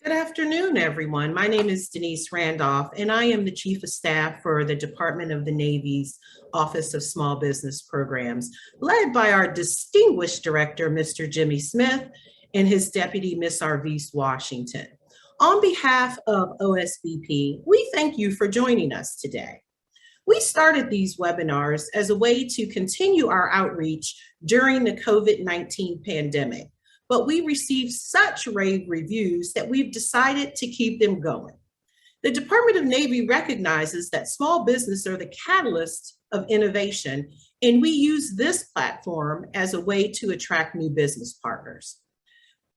Good afternoon, everyone. My name is Denise Randolph, and I am the Chief of Staff for the Department of the Navy's Office of Small Business Programs, led by our distinguished director, Mr. Jimmy Smith, and his deputy, Ms. Arvise Washington. On behalf of OSBP, we thank you for joining us today. We started these webinars as a way to continue our outreach during the COVID-19 pandemic, but we received such rave reviews that we've decided to keep them going. The Department of Navy recognizes that small business are the catalyst of innovation, and we use this platform as a way to attract new business partners.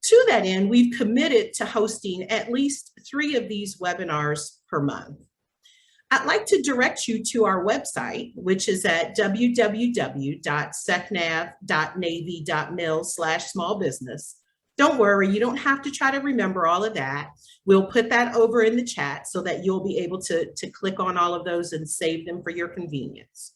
To that end, we've committed to hosting at least 3 of these webinars per month. I'd like to direct you to our website, which is at www.secnav.navy.mil/smallbusiness. Don't worry, you don't have to try to remember all of that. We'll put that over in the chat so that you'll be able to click on all of those and save them for your convenience.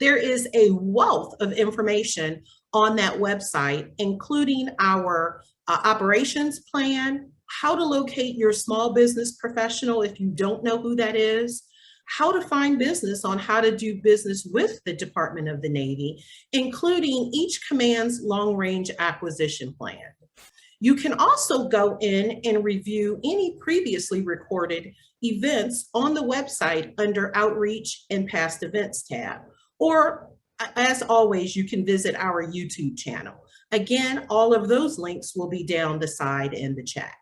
There is a wealth of information on that website, including our operations plan, how to locate your small business professional if you don't know who that is, how to find business on how to do business with the Department of the Navy, including each command's long-range acquisition plan. You can also go in and review any previously recorded events on the website under Outreach and Past Events tab, or as always, you can visit our YouTube channel. Again, all of those links will be down the side in the chat.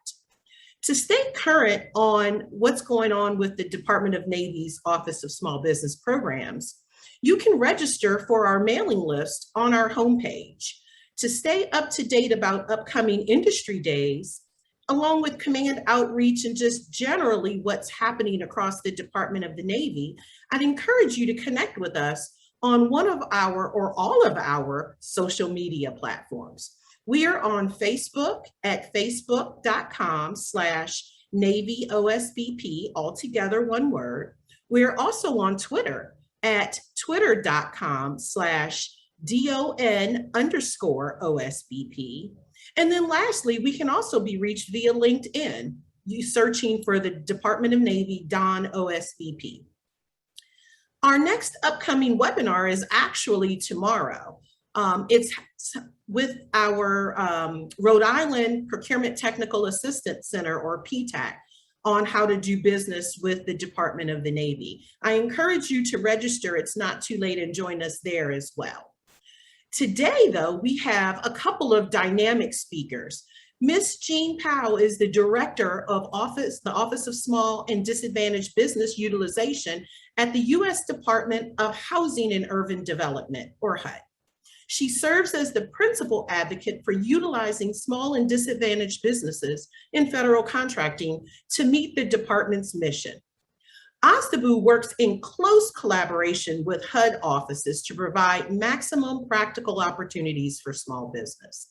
To stay current on what's going on with the Department of Navy's Office of Small Business Programs, you can register for our mailing list on our homepage. To stay up to date about upcoming industry days, along with command outreach and just generally what's happening across the Department of the Navy, I'd encourage you to connect with us on one of our or all of our social media platforms. We are on Facebook at facebook.com/Navy OSBP, altogether one word. We're also on Twitter at twitter.com/DON_OSBP. And then lastly, we can also be reached via LinkedIn, you searching for the Department of Navy DON OSBP. Our next upcoming webinar is actually tomorrow. It's with our Rhode Island Procurement Technical Assistance Center, or PTAC, on how to do business with the Department of the Navy. I encourage you to register. It's not too late, and join us there as well. Today, though, we have a couple of dynamic speakers. Ms. Jean Powell is the Director of the Office of Small and Disadvantaged Business Utilization at the U.S. Department of Housing and Urban Development, or HUD. She serves as the principal advocate for utilizing small and disadvantaged businesses in federal contracting to meet the department's mission. OSDBU works in close collaboration with HUD offices to provide maximum practical opportunities for small business.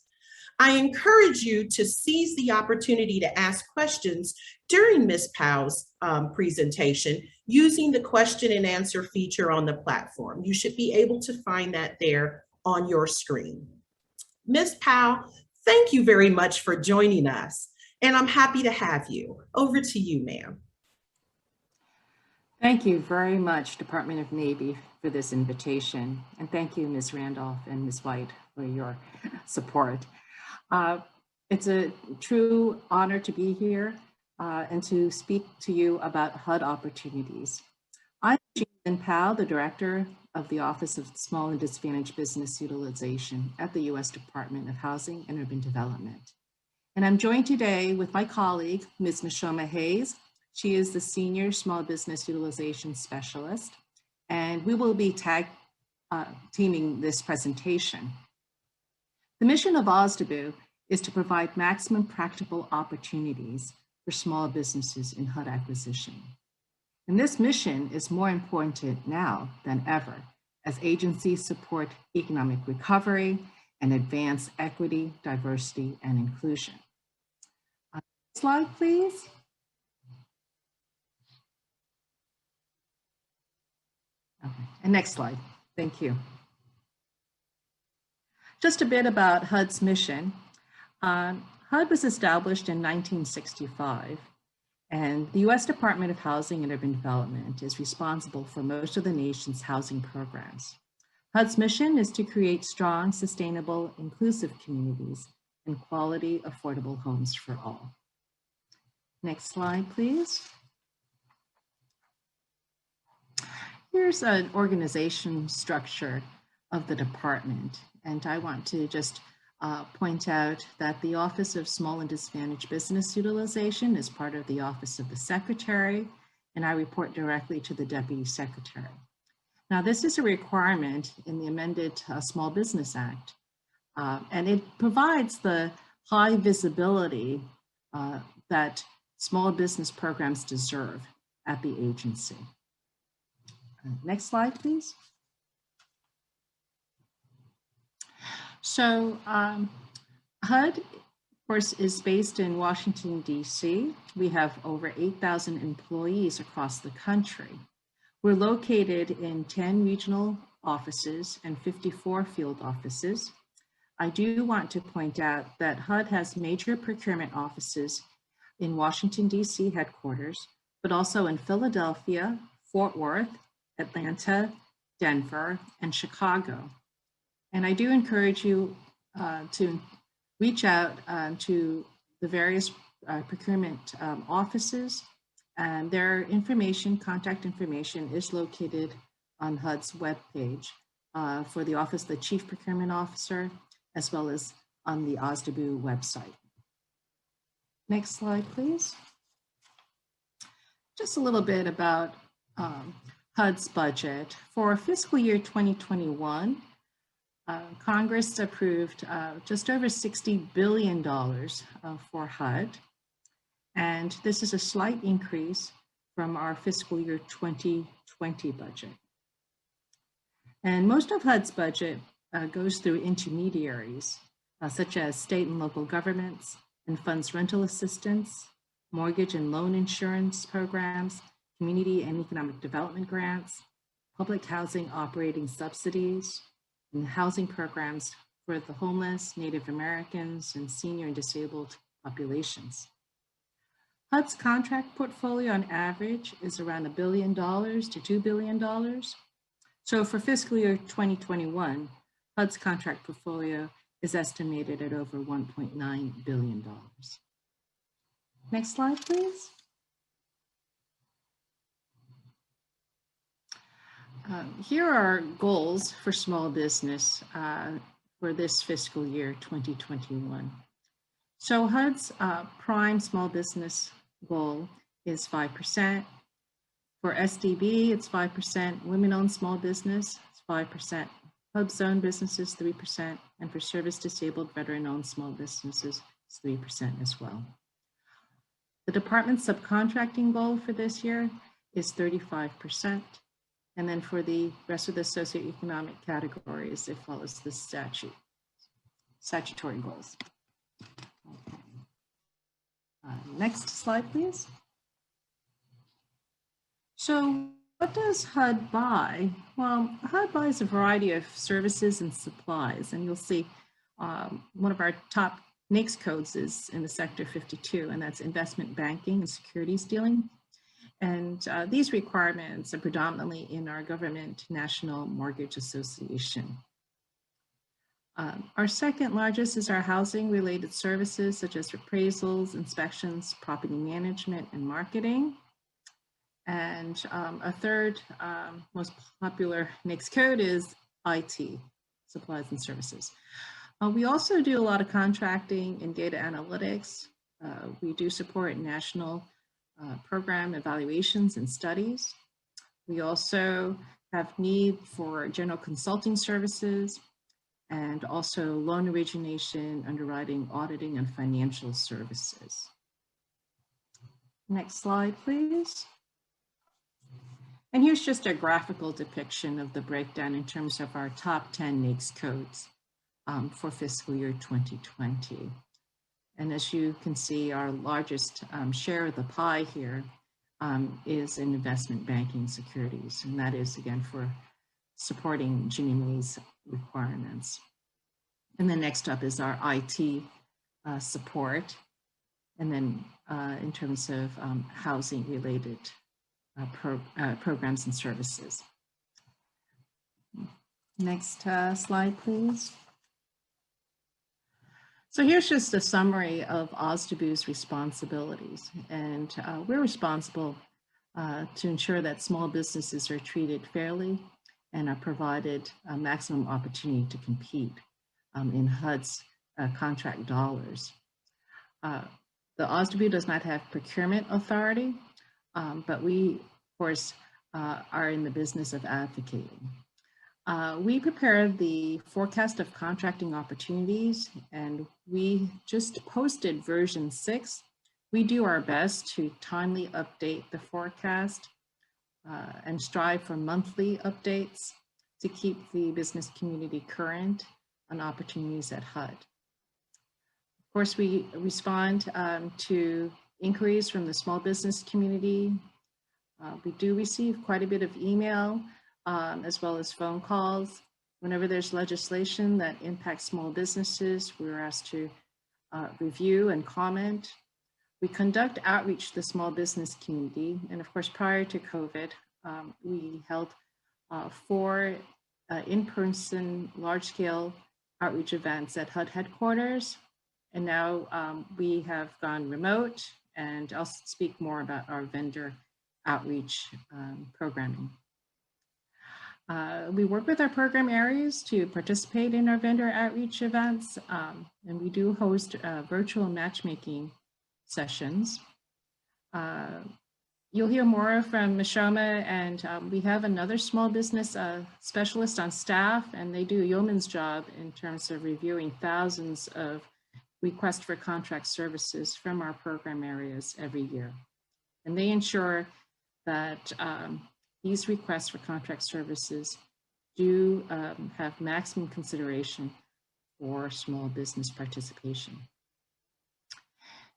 I encourage you to seize the opportunity to ask questions during Ms. Powell's presentation using the question and answer feature on the platform. You should be able to find that there on your screen. Ms. Powell, thank you very much for joining us, and I'm happy to have you. Over to you, ma'am. Thank you very much, Department of Navy, for this invitation. And thank you, Ms. Randolph and Ms. White, for your support. It's a true honor to be here and to speak to you about HUD opportunities. I'm Jean Powell, the Director of the Office of Small and Disadvantaged Business Utilization at the U.S. Department of Housing and Urban Development. And I'm joined today with my colleague, Ms. Mishoma Hayes. She is the Senior Small Business Utilization Specialist, and we will be tag teaming this presentation. The mission of OSDBU is to provide maximum practical opportunities for small businesses in HUD acquisition. And this mission is more important now than ever as agencies support economic recovery and advance equity, diversity, and inclusion. Slide, please. Okay. And next slide. Thank you. Just a bit about HUD's mission. HUD HUD was established in 1965, and the U.S. Department of Housing and Urban Development is responsible for most of the nation's housing programs. HUD's mission is to create strong, sustainable, inclusive communities and quality, affordable homes for all. Next slide, please. Here's an organization structure of the department, and I want to just point out that the Office of Small and Disadvantaged Business Utilization is part of the Office of the Secretary, and I report directly to the Deputy Secretary. Now, this is a requirement in the amended Small Business Act, and it provides the high visibility that small business programs deserve at the agency. Next slide, please. So HUD, of course, is based in Washington, D.C. We have over 8,000 employees across the country. We're located in 10 regional offices and 54 field offices. I do want to point out that HUD has major procurement offices in Washington, D.C. headquarters, but also in Philadelphia, Fort Worth, Atlanta, Denver, and Chicago. And I do encourage you to reach out to the various procurement offices, and their information, contact information, is located on HUD's webpage for the Office of the Chief Procurement Officer, as well as on the OSDBU website. Next slide, please. Just a little bit about HUD's budget. For fiscal year 2021, Congress approved just over $60 billion for HUD, and this is a slight increase from our fiscal year 2020 budget. And most of HUD's budget goes through intermediaries, such as state and local governments, and funds rental assistance, mortgage and loan insurance programs, community and economic development grants, public housing operating subsidies, and housing programs for the homeless, Native Americans, and senior and disabled populations. HUD's contract portfolio on average is around $1 billion to $2 billion. So for fiscal year 2021, HUD's contract portfolio is estimated at over $1.9 billion. Next slide, please. Here are goals for small business for this fiscal year 2021. So HUD's prime small business goal is 5%. For SDB, it's 5%. Women-owned small business, it's 5%. HUD-owned businesses, 3%. And for service-disabled veteran-owned small businesses, it's 3% as well. The department's subcontracting goal for this year is 35%. And then for the rest of the socioeconomic categories, it follows the statutory goals. Okay. Next slide, please. So what does HUD buy? Well, HUD buys a variety of services and supplies, and you'll see one of our top NAICS codes is in the Sector 52, and that's investment banking and securities dealing. And these requirements are predominantly in our government National Mortgage Association. Our second largest is our housing related services, such as appraisals, inspections, property management, and marketing. And a third most popular NAICS code is IT, supplies and services. We also do a lot of contracting in data analytics. We do support national program evaluations and studies. We also have need for general consulting services and also loan origination, underwriting, auditing, and financial services. Next slide, please. And here's just a graphical depiction of the breakdown in terms of our top 10 NAICS codes for fiscal year 2020. And as you can see, our largest share of the pie here is in investment banking securities. And that is, again, for supporting Ginnie Mae's requirements. And then next up is our IT support, and then in terms of housing related programs and services. Next slide, please. So here's just a summary of OSDBU's responsibilities, and we're responsible to ensure that small businesses are treated fairly and are provided a maximum opportunity to compete in HUD's contract dollars. The OSDBU does not have procurement authority, but we, of course, are in the business of advocating. We prepared the forecast of contracting opportunities, and we just posted version 6. We do our best to timely update the forecast and strive for monthly updates to keep the business community current on opportunities at HUD. Of course, we respond to inquiries from the small business community. We do receive quite a bit of email as well as phone calls. Whenever there's legislation that impacts small businesses, we're asked to review and comment. We conduct outreach to the small business community. And of course, prior to COVID, we held 4 in-person large-scale outreach events at HUD headquarters. And now we have gone remote, and I'll speak more about our vendor outreach programming. We work with our program areas to participate in our vendor outreach events, and we do host virtual matchmaking sessions. You'll hear more from Mishoma, and we have another small business specialist on staff, and they do a yeoman's job in terms of reviewing thousands of requests for contract services from our program areas every year. And they ensure that these requests for contract services do have maximum consideration for small business participation.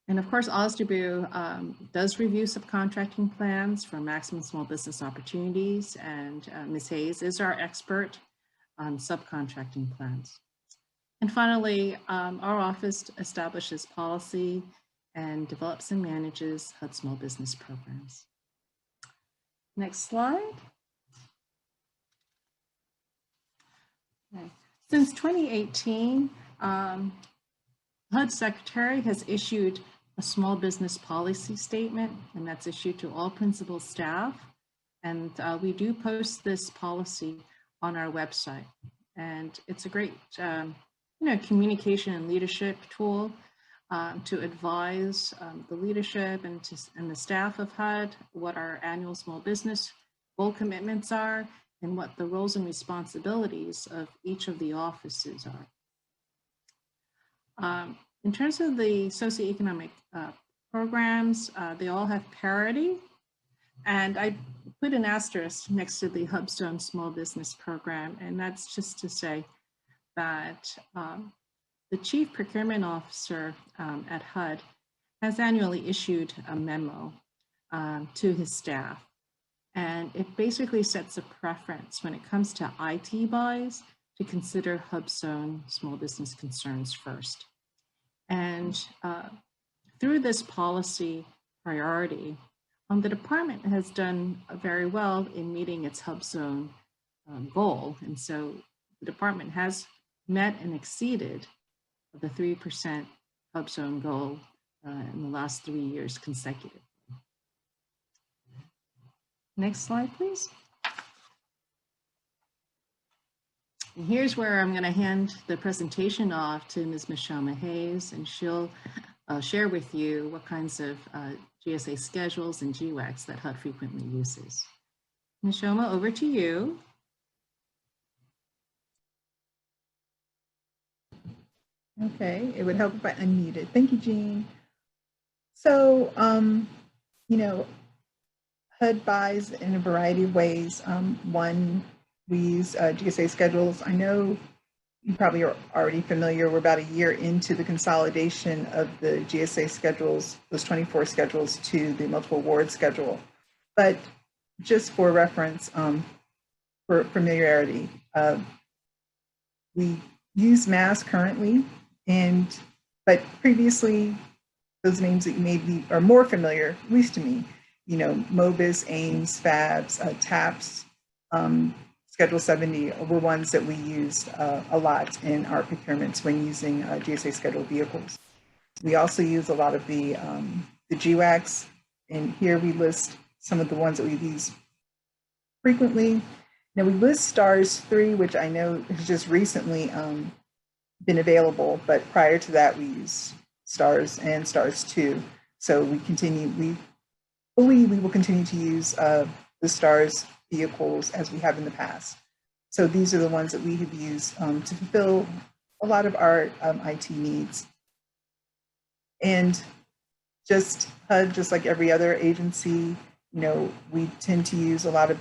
And of course, OSDBU does review subcontracting plans for maximum small business opportunities, and Ms. Hayes is our expert on subcontracting plans. And finally, our office establishes policy and develops and manages HUD small business programs. Next slide. Okay. Since 2018, HUD Secretary has issued a small business policy statement, and that's issued to all principal staff. And we do post this policy on our website. And it's a great communication and leadership tool to advise the leadership and the staff of HUD what our annual small business goal commitments are and what the roles and responsibilities of each of the offices are. In terms of the socioeconomic programs, they all have parity. And I put an asterisk next to the HubStone Small Business Program, and that's just to say that the Chief Procurement Officer at HUD has annually issued a memo to his staff. And it basically sets a preference when it comes to IT buys to consider HubStone small business concerns first. And through this policy priority, the department has done very well in meeting its HubZone goal. And so the department has met and exceeded the 3% HubZone goal in the last 3 years consecutively. Next slide, please. And here's where I'm going to hand the presentation off to Ms. Mishoma Hayes, and she'll share with you what kinds of GSA schedules and GWACs that HUD frequently uses. Mishoma, over to you. Okay, it would help if I unmuted. Thank you, Jean. So, HUD buys in a variety of ways. One, we use GSA schedules. I know you probably are already familiar. We're about a year into the consolidation of the GSA schedules, those 24 schedules, to the multiple award schedule. But just for reference, for familiarity, we use MAS currently, and But previously, those names that you may be are more familiar, at least to me, you know, MOBIS, AIMS, FABs, TAPS, Schedule 70 were ones that we used a lot in our procurements when using GSA scheduled vehicles. We also use a lot of the GWACs, and here we list some of the ones that we've used frequently. Now we list STARS 3, which I know has just recently been available, but prior to that we used STARS and STARS 2. So we believe we will continue to use the STARS vehicles as we have in the past. So these are the ones that we have used to fulfill a lot of our IT needs. And just HUD, just like every other agency, you know, we tend to use a lot of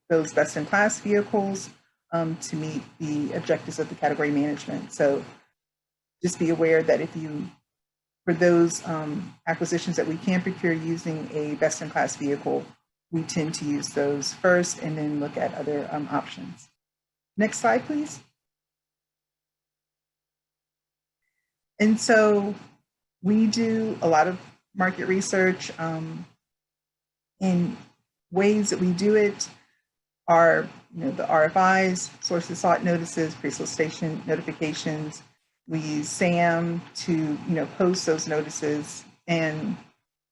those best-in-class vehicles to meet the objectives of the category management. So just be aware that for those acquisitions that we can procure using a best-in-class vehicle, we tend to use those first and then look at other options. Next slide, please. And so we do a lot of market research. In ways that we do it are, you know, the RFIs, sources sought notices, pre-solicitation notifications. We use SAM to, you know, post those notices. And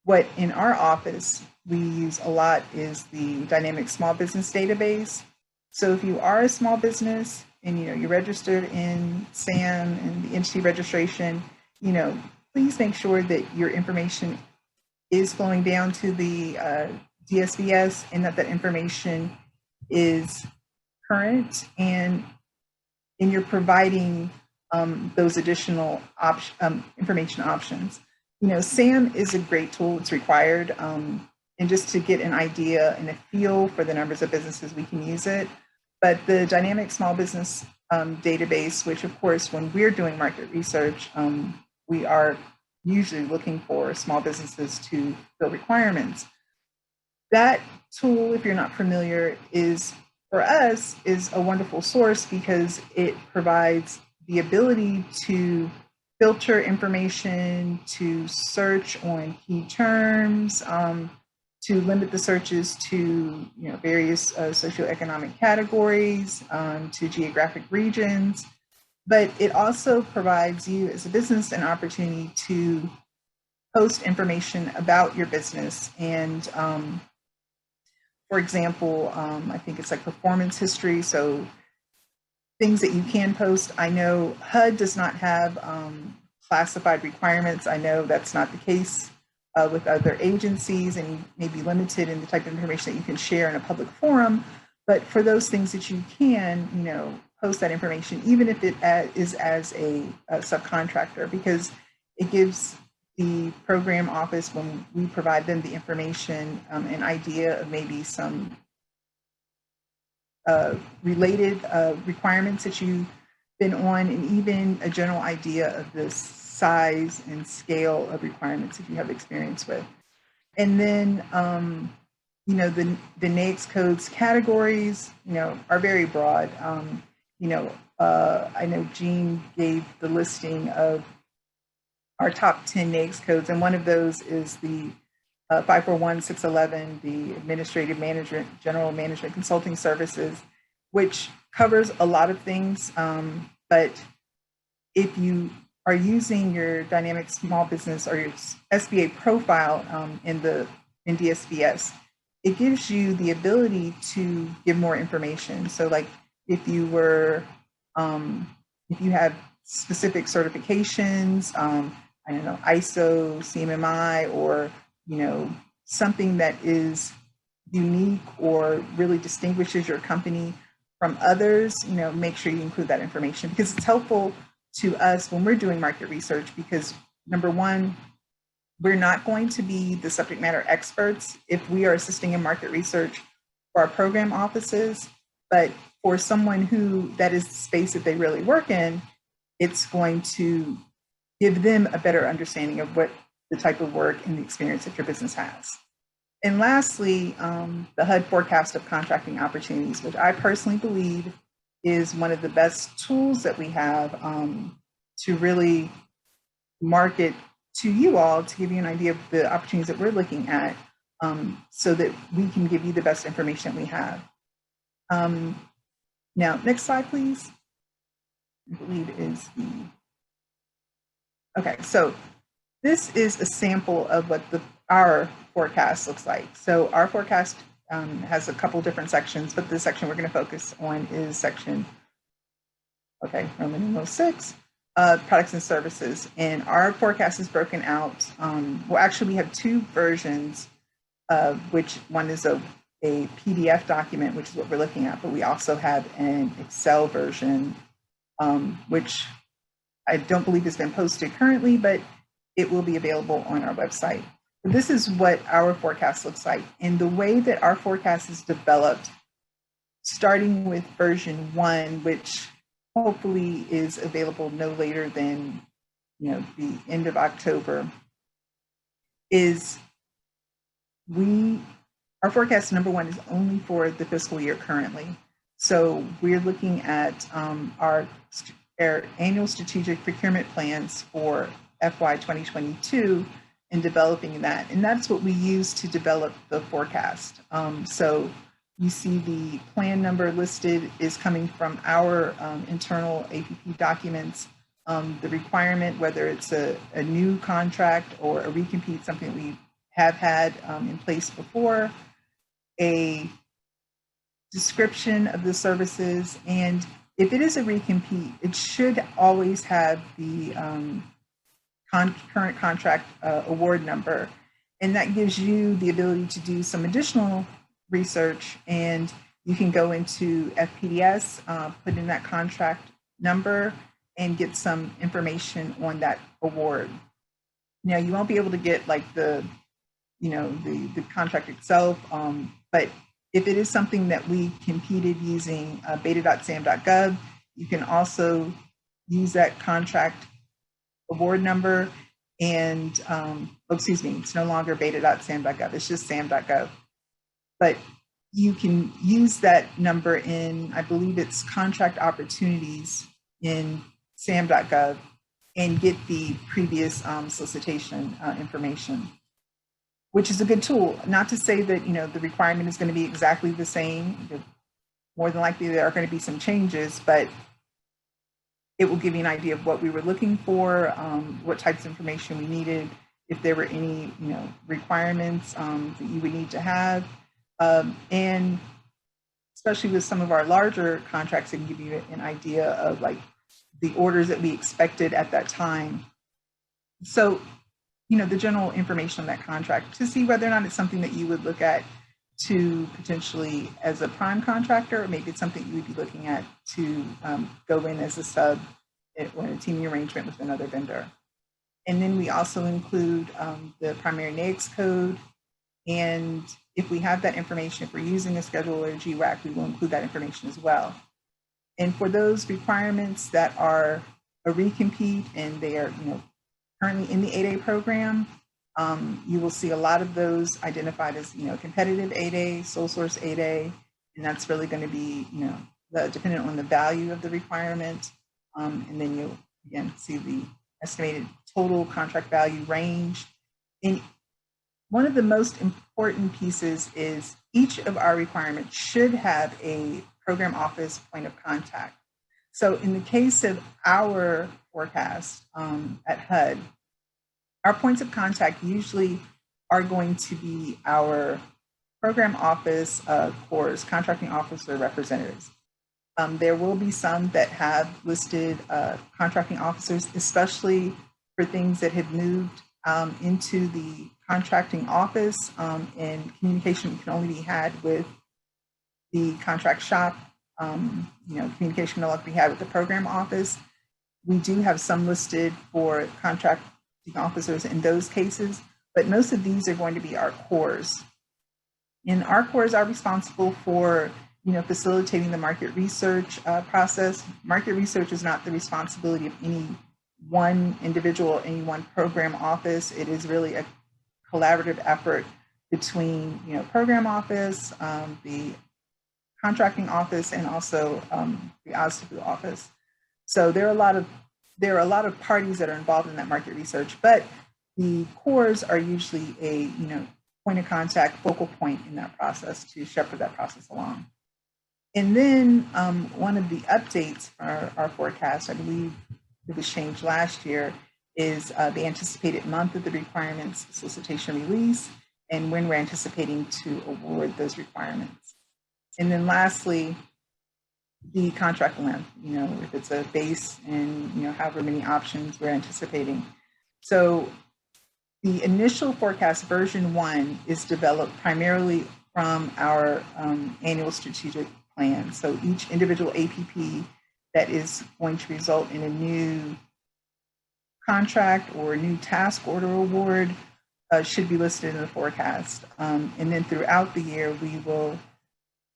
what in our office we use a lot is the dynamic small business database. So if you are a small business and, you know, you're registered in SAM and the entity registration, you know, please make sure that your information is flowing down to the DSVS and that information is current, and you're providing those additional information options. You know, SAM is a great tool. It's required. And just to get an idea and a feel for the numbers of businesses, we can use it. But the dynamic small business database, which of course, when we're doing market research, we are usually looking for small businesses to fill requirements. That tool, if you're not familiar, for us is a wonderful source because it provides the ability to filter information, to search on key terms, to limit the searches to, you know, various socioeconomic categories, to geographic regions. But it also provides you as a business an opportunity to post information about your business. And for example, I think it's like performance history. So things that you can post. I know HUD does not have classified requirements. I know that's not the case with other agencies, and you may be limited in the type of information that you can share in a public forum. But for those things that you can, you know, post that information, even if it is as a subcontractor, because it gives the program office, when we provide them the information, an idea of maybe some related requirements that you've been on, and even a general idea of the size and scale of requirements that you have experience with. And then, you know, the NAICS codes categories, you know, are very broad. You know, I know Jean gave the listing of our top 10 NAICS codes, and one of those is the 541-611, the Administrative Management, General Management Consulting Services, which covers a lot of things. But if you are using your dynamic small business or your SBA profile in DSVS, it gives you the ability to give more information. So like if you were, if you have specific certifications, I don't know, ISO, CMMI, or, you know, something that is unique or really distinguishes your company from others, you know, make sure you include that information, because it's helpful to us when we're doing market research, because number one, we're not going to be the subject matter experts if we are assisting in market research for our program offices, but for someone who that is the space that they really work in, it's going to give them a better understanding of what the type of work and the experience that your business has. And lastly, the HUD forecast of contracting opportunities, which I personally believe is one of the best tools that we have to really market to you all to give you an idea of the opportunities that we're looking at, so that we can give you the best information that we have. Now, next slide, please. I believe is the, okay, so this is a sample of what our forecast looks like. So our forecast has a couple different sections, but the section we're going to focus on is section, okay, Roman numeral 6, products and services. And our forecast is broken out. Well, actually, we have two versions, which one is a PDF document, which is what we're looking at, but we also have an Excel version, which I don't believe has been posted currently, but it will be available on our website. This is what our forecast looks like. And the way that our forecast is developed, starting with version 1, which hopefully is available no later than, the end of October, is our forecast number 1 is only for the fiscal year currently. So we're looking at our annual strategic procurement plans for FY 2022 and developing that. And that's what we use to develop the forecast. So you see the plan number listed is coming from our internal APP documents. The requirement, whether it's a new contract or a recompete, something we have had in place before, a description of the services, and if it is a recompete, it should always have the current contract award number, and that gives you the ability to do some additional research, and you can go into FPDS, put in that contract number, and get some information on that award. Now, you won't be able to get like the contract itself, but if it is something that we competed using beta.sam.gov, you can also use that contract award number and, it's no longer beta.sam.gov, it's just sam.gov. But you can use that number in, I believe it's contract opportunities in sam.gov, and get the previous solicitation information, which is a good tool. Not to say that, the requirement is going to be exactly the same. More than likely there are going to be some changes, but it will give you an idea of what we were looking for, what types of information we needed, if there were any, requirements that you would need to have. And especially with some of our larger contracts, it can give you an idea of like the orders that we expected at that time. So, the general information on that contract to see whether or not it's something that you would look at to potentially as a prime contractor, or maybe it's something you would be looking at to go in as a sub or a teaming arrangement with another vendor. And then we also include the primary NAICS code. And if we have that information, if we're using a schedule or a GWAC, we will include that information as well. And for those requirements that are a recompete and they are, currently in the 8A program, you will see a lot of those identified as, competitive 8A, sole source 8A, and that's really going to be, dependent on the value of the requirement. And then you'll, again, see the estimated total contract value range. And one of the most important pieces is each of our requirements should have a program office point of contact. So in the case of our forecast at HUD, our points of contact usually are going to be our program office, CORS, contracting officer representatives. There will be some that have listed contracting officers, especially for things that have moved into the contracting office, and communication can only be had with the contract shop. Communication no longer be had with the program office. We do have some listed for contracting officers in those cases, but most of these are going to be our cores. And our cores are responsible for, facilitating the market research process. Market research is not the responsibility of any one individual, any one program office. It is really a collaborative effort between, program office, the contracting office, and also the OSDBU office. So there are a lot of there are a lot of parties that are involved in that market research, but the cores are usually a point of contact, focal point in that process to shepherd that process along. And then one of the updates for our forecast, I believe it was changed last year, is the anticipated month of the requirements solicitation release and when we're anticipating to award those requirements. And then lastly, the contract length, if it's a base and, however many options we're anticipating. So the initial forecast version 1 is developed primarily from our annual strategic plan. So each individual APP that is going to result in a new contract or a new task order award should be listed in the forecast. And then throughout the year, we will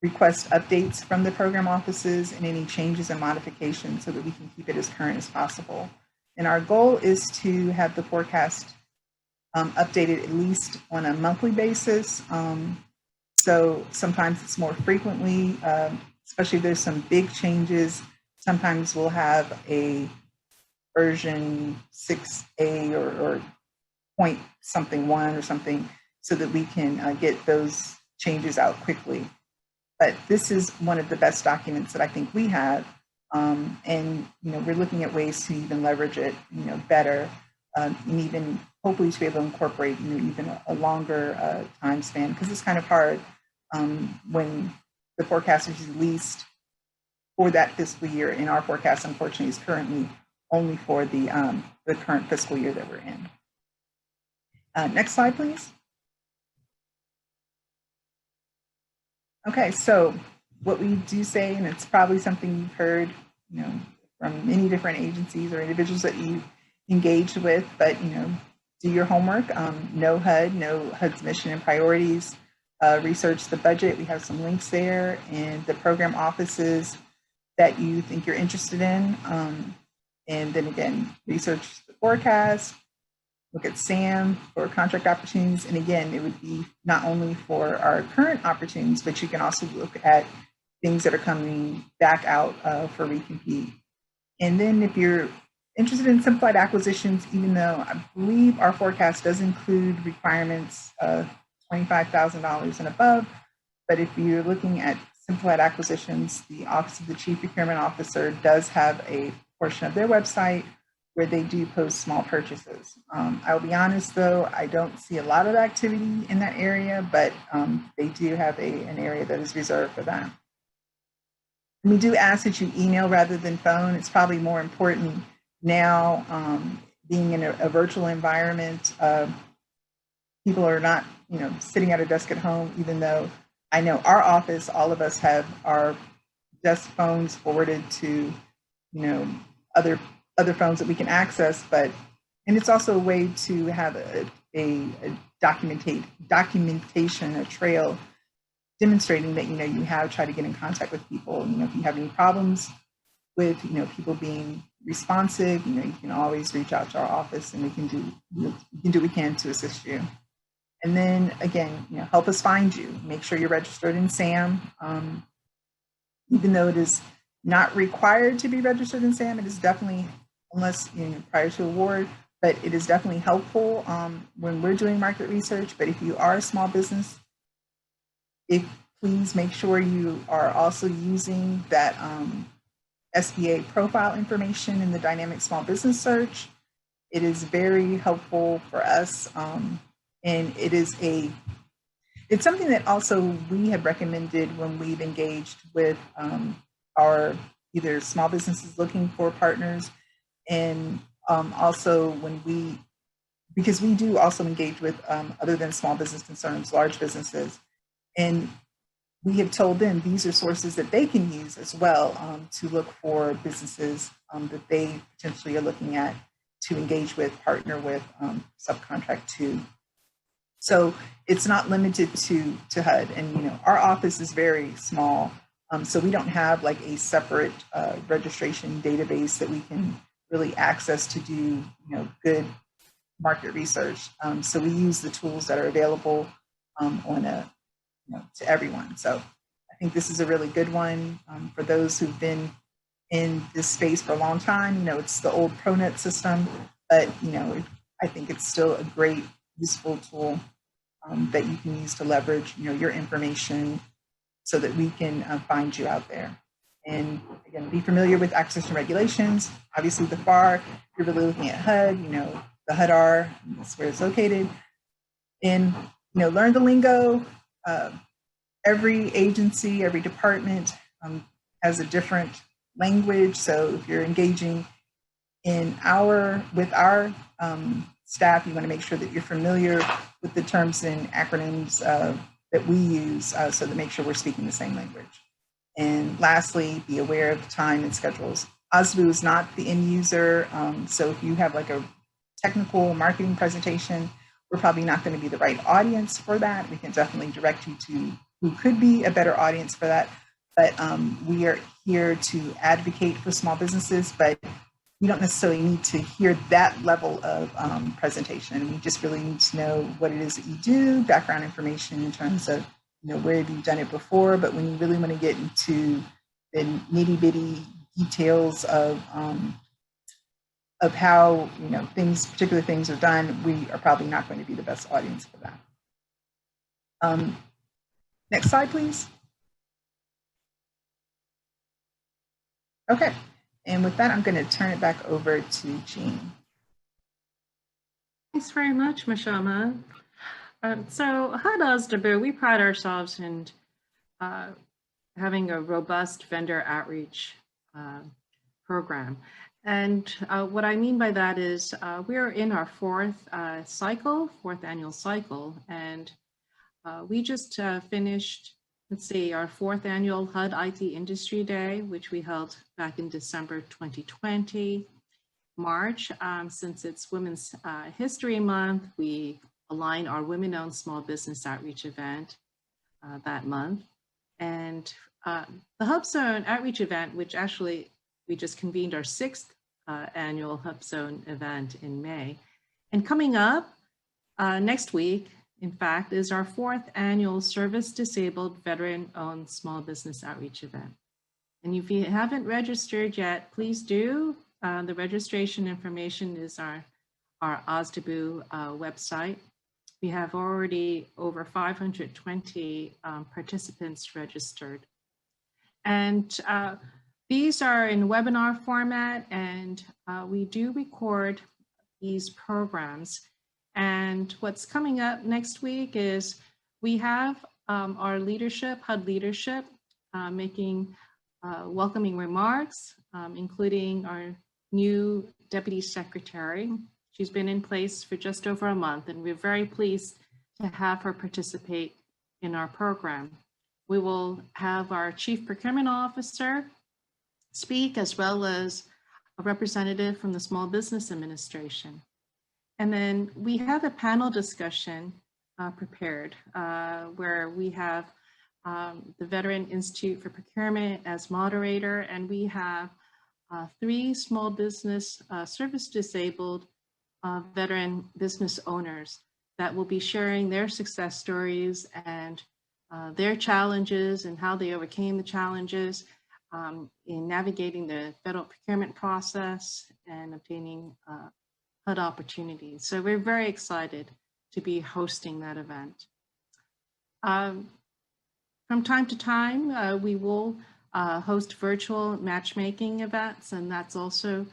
request updates from the program offices and any changes and modifications so that we can keep it as current as possible. And our goal is to have the forecast updated at least on a monthly basis. So sometimes it's more frequently, especially if there's some big changes. Sometimes we'll have a version 6A or point something 1 or something so that we can get those changes out quickly. But this is one of the best documents that I think we have. And we're looking at ways to even leverage it better and even hopefully to be able to incorporate even a longer time span, because it's kind of hard when the forecast is released for that fiscal year, and our forecast unfortunately is currently only for the current fiscal year that we're in. Next slide, please. Okay, so what we do say, and it's probably something you've heard, from many different agencies or individuals that you engaged with, but do your homework. Know HUD, know HUD's mission and priorities. Research the budget. We have some links there, and the program offices that you think you're interested in. And then again, research the forecast. Look at SAM for contract opportunities. And again, it would be not only for our current opportunities, but you can also look at things that are coming back out for recompete. And then if you're interested in simplified acquisitions, even though I believe our forecast does include requirements of $25,000 and above, but if you're looking at simplified acquisitions, the Office of the Chief Procurement Officer does have a portion of their website where they do post small purchases. I'll be honest though, I don't see a lot of activity in that area, but they do have an area that is reserved for that. And we do ask that you email rather than phone. It's probably more important now, being in a virtual environment. People are not, sitting at a desk at home, even though I know our office, all of us have our desk phones forwarded to, other phones that we can access, and it's also a way to have a documentation, a trail demonstrating that, you have tried to get in contact with people. If you have any problems with, people being responsive, you can always reach out to our office and we can do what we can to assist you. And then again, help us find you. Make sure you're registered in SAM. Even though it is not required to be registered in SAM, it is definitely, unless prior to award, but it is definitely helpful when we're doing market research. But if you are a small business, please make sure you are also using that SBA profile information in the dynamic small business search. It is very helpful for us, and it's something that also we have recommended when we've engaged with our either small businesses looking for partners, and also because we do also engage with other than small business concerns, large businesses, and we have told them these are sources that they can use as well to look for businesses that they potentially are looking at to engage with, partner with, subcontract to. So it's not limited to HUD, and our office is very small, so we don't have like a separate registration database that we can really access to do good market research. So we use the tools that are available to everyone. So I think this is a really good one for those who've been in this space for a long time. You know, it's the old ProNet system, but, you know, I think it's still a great, useful tool that you can use to leverage, you know, your information so that we can find you out there. And again, be familiar with access and regulations. Obviously, the FAR, if you're really looking at HUD, you know, the HUD-R, that's where it's located. And, you know, learn the lingo. Every agency, every department has a different language. So if you're engaging with our staff, you want to make sure that you're familiar with the terms and acronyms that we use so to make sure we're speaking the same language. And lastly, be aware of time and schedules. OSDBU is not the end user. So if you have like a technical marketing presentation, we're probably not going to be the right audience for that. We can definitely direct you to who could be a better audience for that. But we are here to advocate for small businesses, but you don't necessarily need to hear that level of presentation. We just really need to know what it is that you do, background information in terms of, you know, where have you done it before. But when you really want to get into the nitty bitty details of how, you know, particular things are done, we are probably not going to be the best audience for that. Next slide, please. Okay. And with that, I'm going to turn it back over to Jean. Thanks very much, Mashama. So HUD OSDBU, we pride ourselves in having a robust vendor outreach program. And what I mean by that is we're in our fourth annual cycle, and we just finished, let's see, our fourth annual HUD IT Industry Day, which we held back in December 2020. March, since it's Women's History Month, we align our women-owned small business outreach event that month. And the Hub Zone outreach event, which actually we just convened our sixth annual Hub Zone event in May. And coming up next week, in fact, is our fourth annual Service Disabled Veteran-Owned Small Business Outreach event. And if you haven't registered yet, please do. The registration information is our OSDBU website. We have already over 520 participants registered. And these are in webinar format, and we do record these programs. And what's coming up next week is we have our leadership, HUD leadership, making welcoming remarks, including our new Deputy Secretary. She's been in place for just over a month, and we're very pleased to have her participate in our program. We will have our Chief Procurement Officer speak, as well as a representative from the Small Business Administration. And then we have a panel discussion prepared where we have the Veteran Institute for Procurement as moderator, and we have 3 small business service disabled veteran business owners that will be sharing their success stories and their challenges and how they overcame the challenges in navigating the federal procurement process and obtaining HUD opportunities. So we're very excited to be hosting that event. From time to time, we will host virtual matchmaking events, and that's also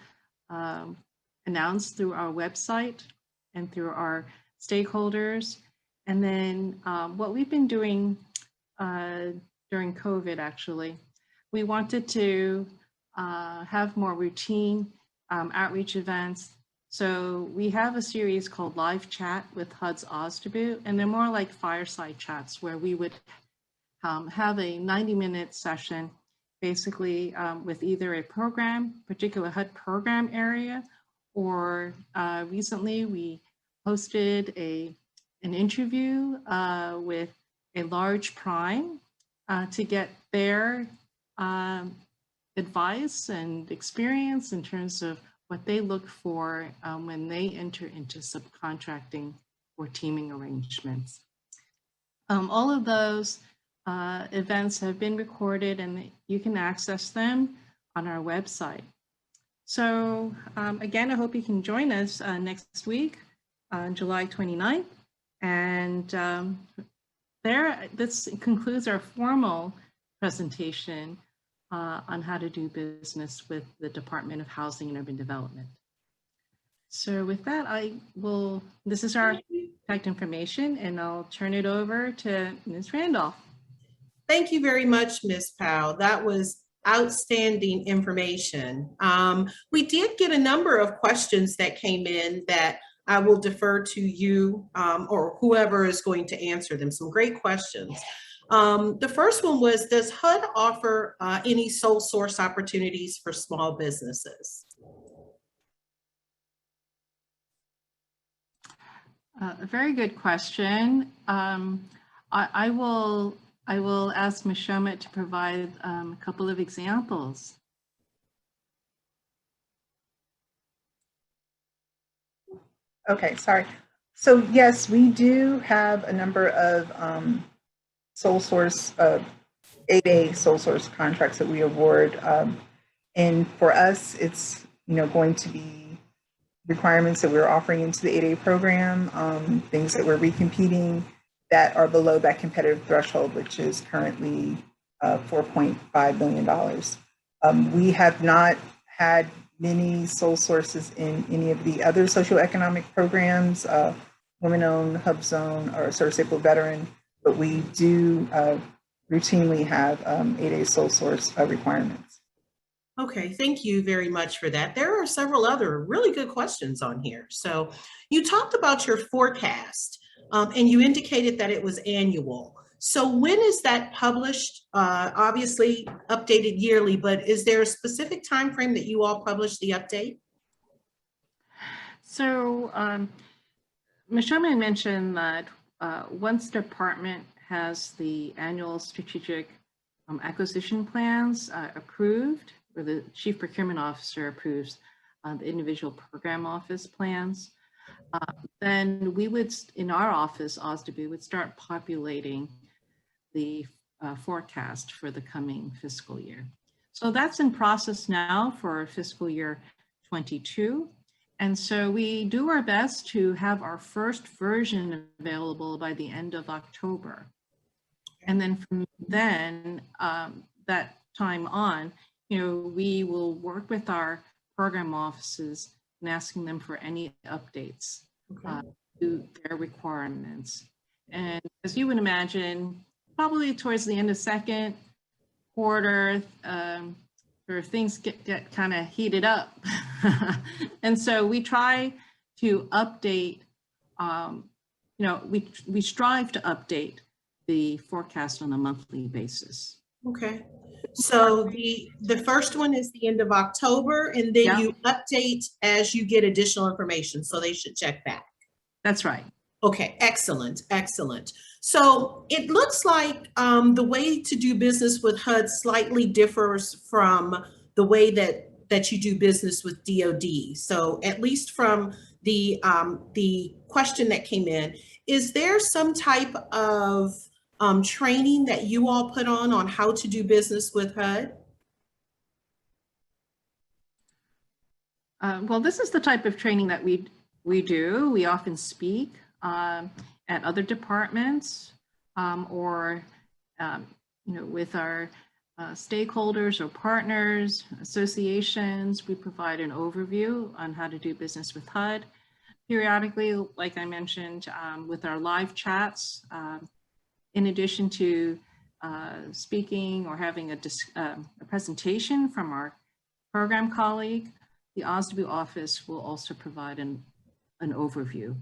announced through our website and through our stakeholders. And then what we've been doing during COVID, actually, we wanted to have more routine outreach events. So we have a series called Live Chat with HUD's OSDBU, and they're more like fireside chats where we would have a 90-minute session, basically with either a particular HUD program area, or recently we hosted an interview with a large prime to get their advice and experience in terms of what they look for when they enter into subcontracting or teaming arrangements. All of those events have been recorded, and you can access them on our website. So again, I hope you can join us next week on July 29th. And this concludes our formal presentation on how to do business with the Department of Housing and Urban Development. So with that, this is our contact information, and I'll turn it over to Ms. Randolph. Thank you very much, Ms. Powell. That was outstanding information. We did get a number of questions that came in that I will defer to you or whoever is going to answer them. Some great questions. The first one was, does HUD offer any sole source opportunities for small businesses? A very good question. I will ask Ms. Shomit to provide a couple of examples. Okay, sorry. So yes, we do have a number of sole source, 8A sole source contracts that we award. And for us, it's going to be requirements that we're offering into the 8A program, things that we're recompeting that are below that competitive threshold, which is currently $4.5 million. We have not had many sole sources in any of the other socioeconomic programs, women-owned, HUB zone, or service-disabled veteran, but we do routinely have 8A sole source requirements. Okay, thank you very much for that. There are several other really good questions on here. So you talked about your forecast and you indicated that it was annual. So when is that published? Obviously updated yearly, but is there a specific time frame that you all publish the update? So Ms. Sherman mentioned that once the department has the annual strategic acquisition plans approved, or the Chief Procurement Officer approves the individual program office plans, then we would, in our office, OSDBU, would start populating the forecast for the coming fiscal year. So that's in process now for fiscal year 22. And so we do our best to have our first version available by the end of October. And then from then, that time on, we will work with our program offices and asking them for any updates to their requirements. And as you would imagine, probably towards the end of second quarter, where things get kind of heated up. And so we try to update, we strive to update the forecast on a monthly basis. Okay. So the first one is the end of October, and then you update as you get additional information. So they should check back. That's right. Okay, excellent, excellent. So it looks like the way to do business with HUD slightly differs from the way that you do business with DoD. So at least from the question that came in, is there some type of training that you all put on how to do business with HUD? Well, this is the type of training that we do. We often speak at other departments or with our stakeholders or partners, associations. We provide an overview on how to do business with HUD. Periodically, like I mentioned, with our live chats, in addition to speaking or having a presentation from our program colleague, the OSDBU office will also provide an overview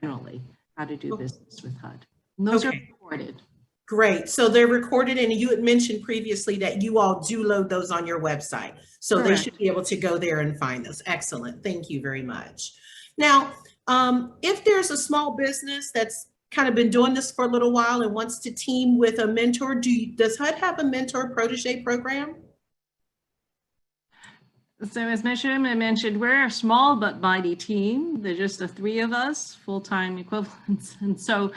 generally how to do business with HUD. And those are recorded. Great. So they're recorded, and you had mentioned previously that you all do load those on your website. So Correct. They should be able to go there and find those. Excellent. Thank you very much. Now, if there's a small business that's kind of been doing this for a little while and wants to team with a mentor, does HUD have a mentor protege program? So as I mentioned, we're a small but mighty team. There's just the three of us, full-time equivalents. And so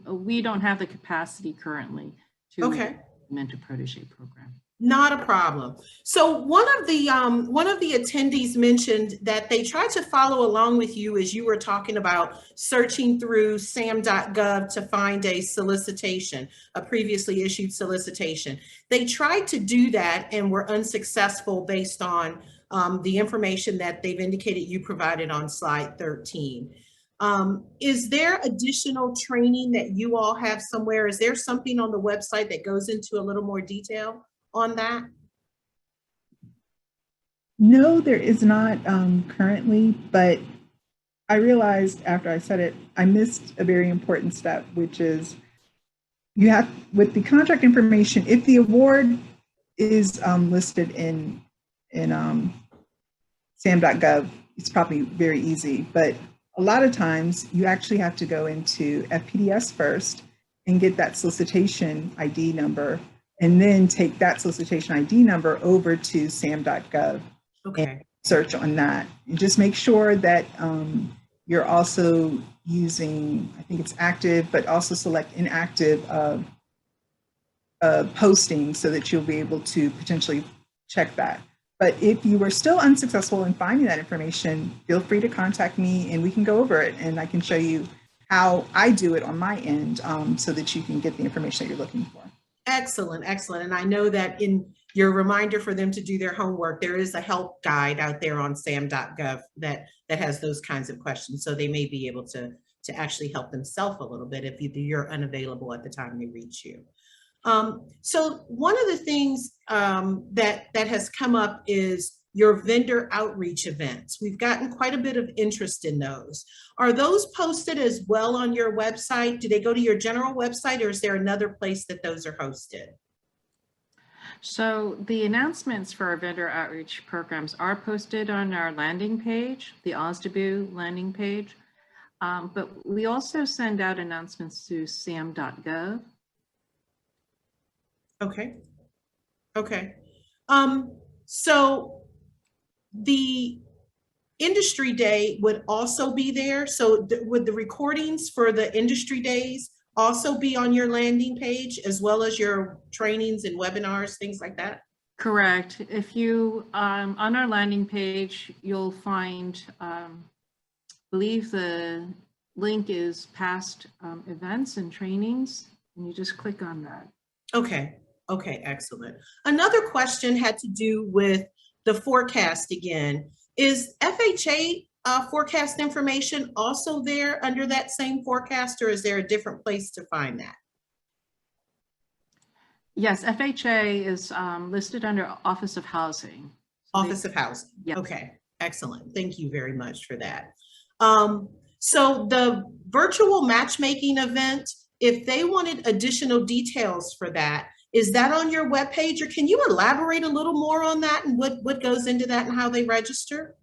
we don't have the capacity currently to mentor protege program. Not a problem. So one of the attendees mentioned that they tried to follow along with you as you were talking about searching through sam.gov to find a solicitation, a previously issued solicitation. They tried to do that and were unsuccessful based on the information that they've indicated you provided on slide 13. Is there additional training that you all have somewhere? Is there something on the website that goes into a little more detail on that? No, there is not currently, but I realized after I said it, I missed a very important step, which is you have, with the contract information, if the award is listed in sam.gov, it's probably very easy, but a lot of times you actually have to go into FPDS first and get that solicitation ID number, and then take that solicitation ID number over to sam.gov. Okay. And search on that. And just make sure that you're also using, I think it's active, but also select inactive posting so that you'll be able to potentially check that. But if you were still unsuccessful in finding that information, feel free to contact me and we can go over it and I can show you how I do it on my end so that you can get the information that you're looking for. Excellent, excellent. And I know that in your reminder for them to do their homework, there is a help guide out there on sam.gov that has those kinds of questions. So they may be able to actually help themselves a little bit if you're unavailable at the time they reach you. So one of the things that has come up is your vendor outreach events. We've gotten quite a bit of interest in those. Are those posted as well on your website? Do they go to your general website, or is there another place that those are hosted? So the announcements for our vendor outreach programs are posted on our landing page, the OSDBU landing page, but we also send out announcements to sam.gov. Okay. Okay. So the industry day would also be there. So would the recordings for the industry days also be on your landing page, as well as your trainings and webinars, things like that? Correct. If you, on our landing page, you'll find, I believe the link is past events and trainings, and you just click on that. Okay. Okay, excellent. Another question had to do with the forecast again. Is FHA forecast information also there under that same forecast, or is there a different place to find that? Yes, FHA is listed under Office of Housing. Office of Housing. Yes. Okay, excellent. Thank you very much for that. So the virtual matchmaking event, if they wanted additional details for that, is that on your webpage, or can you elaborate a little more on that and what goes into that and how they register?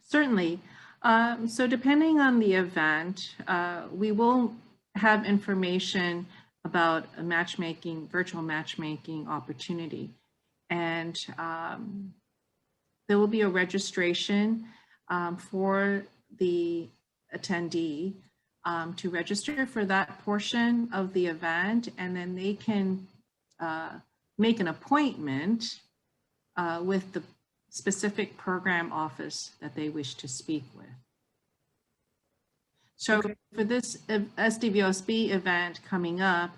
Certainly. So depending on the event, we will have information about a matchmaking, virtual matchmaking opportunity. And there will be a registration for the attendee to register for that portion of the event, and then they can make an appointment with the specific program office that they wish to speak with. So Okay. for this SDVOSB event coming up,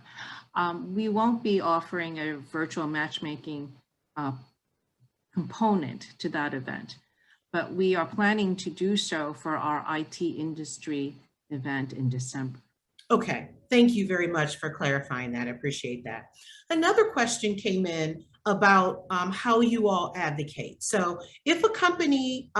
we won't be offering a virtual matchmaking component to that event, but we are planning to do so for our IT industry event in December. Okay, thank you very much for clarifying that. I appreciate that. Another question came in about how you all advocate. So if a company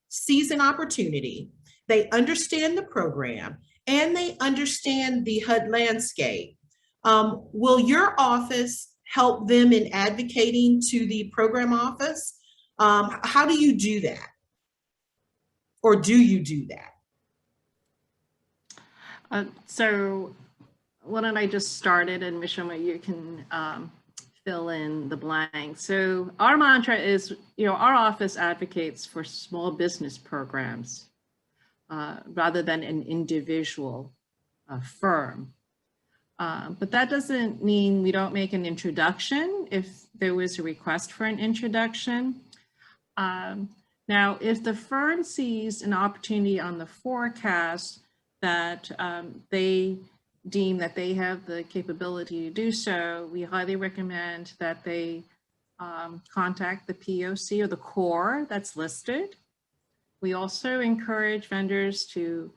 sees an opportunity, they understand the program, and they understand the HUD landscape, will your office help them in advocating to the program office? How do you do that? Or do you do that? So why don't I just start it, and Mishama, you can fill in the blank. So our mantra is, our office advocates for small business programs rather than an individual firm. But that doesn't mean we don't make an introduction if there was a request for an introduction. Now, if the firm sees an opportunity on the forecast that they deem that they have the capability to do so, we highly recommend that they contact the POC or the core that's listed. We also encourage vendors to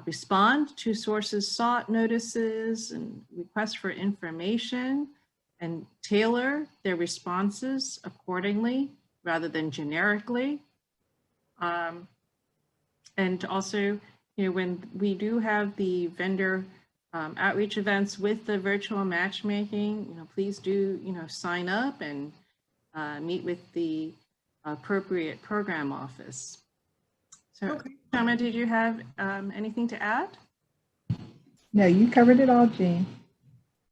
respond to sources sought notices and requests for information and tailor their responses accordingly rather than generically. And also, when we do have the vendor outreach events with the virtual matchmaking, please do, sign up and meet with the appropriate program office. So, Okay. Shama, did you have anything to add? No, you covered it all, Jean.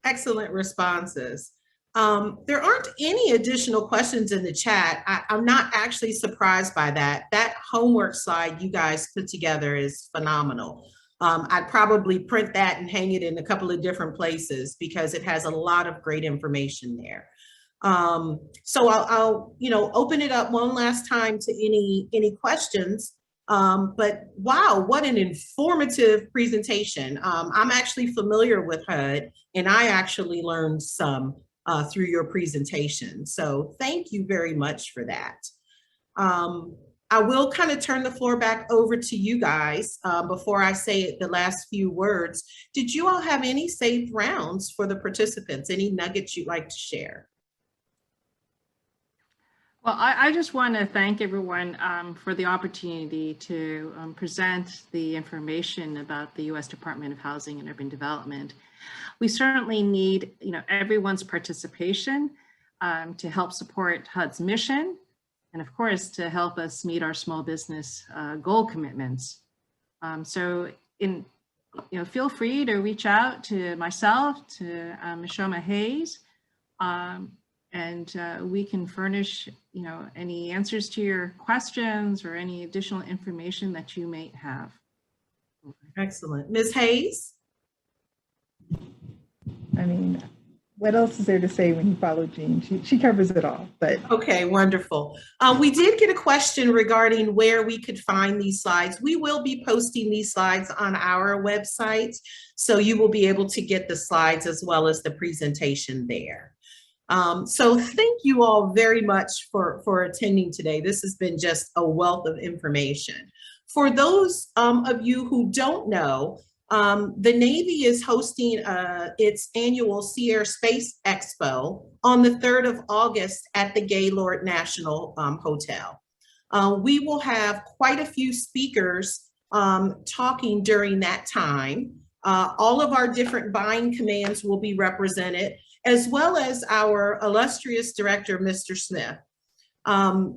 Excellent responses. There aren't any additional questions in the chat. I'm not actually surprised by that. That homework slide you guys put together is phenomenal. I'd probably print that and hang it in a couple of different places because it has a lot of great information there. So I'll open it up one last time to any questions. But wow, what an informative presentation. I'm actually familiar with HUD, and I actually learned some through your presentation. So thank you very much for that. I will kind of turn the floor back over to you guys before I say the last few words. Did you all have any saved rounds for the participants? Any nuggets you'd like to share? Well, I just want to thank everyone for the opportunity to present the information about the U.S. Department of Housing and Urban Development. We certainly need, everyone's participation to help support HUD's mission, and of course, to help us meet our small business goal commitments. So, feel free to reach out to myself, to Shoma Hayes. And we can furnish, any answers to your questions or any additional information that you may have. Excellent. Ms. Hayes? I mean, what else is there to say when you follow Jean? She covers it all, but. Okay, wonderful. We did get a question regarding where we could find these slides. We will be posting these slides on our website, so you will be able to get the slides as well as the presentation there. So thank you all very much for attending today. This has been just a wealth of information. For those of you who don't know, the Navy is hosting its annual Sea Air Space Expo on the 3rd of August at the Gaylord National Hotel. We will have quite a few speakers talking during that time. All of our different buying commands will be represented, as well as our illustrious director, Mr. Smith.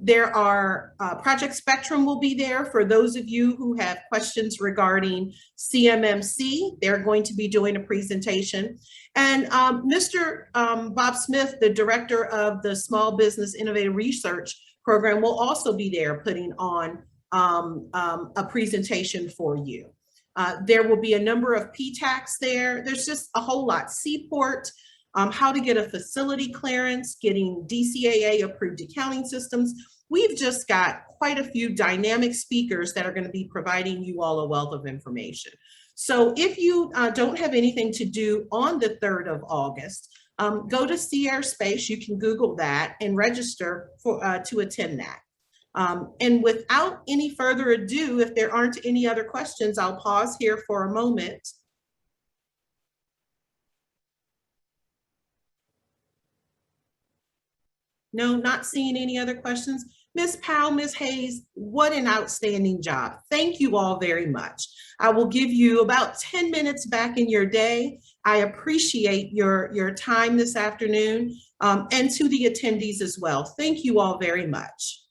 There are Project Spectrum will be there for those of you who have questions regarding CMMC. They're going to be doing a presentation. And Mr. Bob Smith, the director of the Small Business Innovative Research Program, will also be there putting on a presentation for you. There will be a number of PTACs there. There's just a whole lot. Seaport, how to get a facility clearance, getting DCAA approved accounting systems. We've just got quite a few dynamic speakers that are going to be providing you all a wealth of information. So if you don't have anything to do on the 3rd of August, go to Sea Air Space. You can Google that and register for to attend that. And without any further ado, if there aren't any other questions, I'll pause here for a moment. No, not seeing any other questions. Ms. Powell, Ms. Hayes, what an outstanding job. Thank you all very much. I will give you about 10 minutes back in your day. I appreciate your time this afternoon, and to the attendees as well. Thank you all very much.